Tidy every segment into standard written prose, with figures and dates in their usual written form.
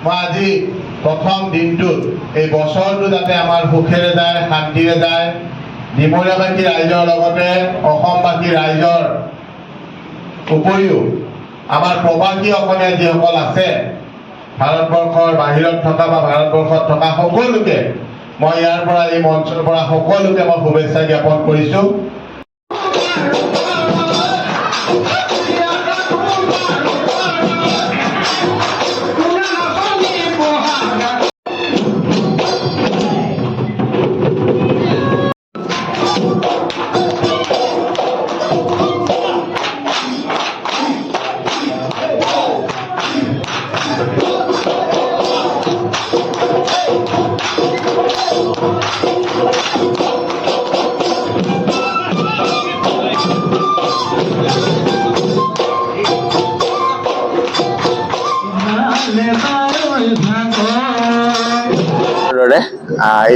মই আজি প্ৰথম দিনটোত এই বছৰটো যাতে আমাৰ সুখেৰে যায়, শান্তিৰে যায়, ডিমৰীয়াবাসী ৰাইজৰ লগতে অসমবাসী ৰাইজৰ উপৰিও আমাৰ প্ৰবাসী অসমীয়া যিসকল আছে ভাৰতবৰ্ষৰ বাহিৰত থকা বা ভাৰতবৰ্ষত থকা সকলোকে মই ইয়াৰ পৰা এই মঞ্চৰ পৰা সকলোকে মই শুভেচ্ছা জ্ঞাপন কৰিছোঁ।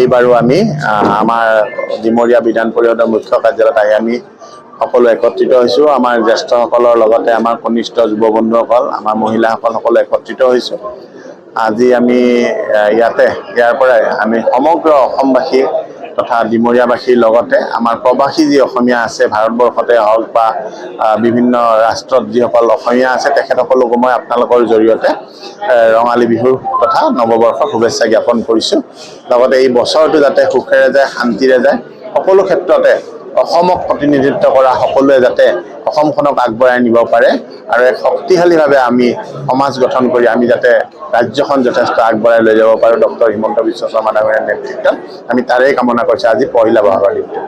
এইবাৰো আমি আমাৰ ডিমৰীয়া বিধান পৰিষদৰ মুখ্য কাৰ্যালয়ত আহি আমি সকলো একত্ৰিত হৈছোঁ। আমাৰ জ্যেষ্ঠসকলৰ লগতে আমাৰ কনিষ্ঠ যুৱ বন্ধুসকল, আমাৰ মহিলাসকল সকলো একত্ৰিত হৈছোঁ। আজি আমি ইয়াৰ পৰাই আমি সমগ্ৰ অসমবাসী তথা ডিমৰীয়াবাসীৰ লগতে আমাৰ প্ৰবাসী যি অসমীয়া আছে ভাৰতবৰ্ষতে হওক বা বিভিন্ন ৰাষ্ট্ৰত যিসকল অসমীয়া আছে তেখেতসকলকো মই আপোনালোকৰ জৰিয়তে ৰঙালী বিহুৰ তথা নৱবৰ্ষৰ শুভেচ্ছা জ্ঞাপন কৰিছোঁ। লগতে এই বছৰটো যাতে সুখেৰে যায়, শান্তিৰে যায়, সকলো ক্ষেত্ৰতে অসমক প্ৰতিনিধিত্ব কৰা সকলোৱে যাতে অসমখনক আগবঢ়াই নিব পাৰে আৰু এক শক্তিশালীভাৱে আমি সমাজ গঠন কৰি আমি যাতে ৰাজ্যখন যথেষ্ট আগবঢ়াই লৈ যাব পাৰোঁ। ডক্টৰ হিমন্ত বিশ্ব শৰ্মা ডাঙৰীয়াৰ নেতৃত্বত আমি তাৰেই কামনা কৰিছোঁ আজি পহিলা বহাগৰ দিনটো।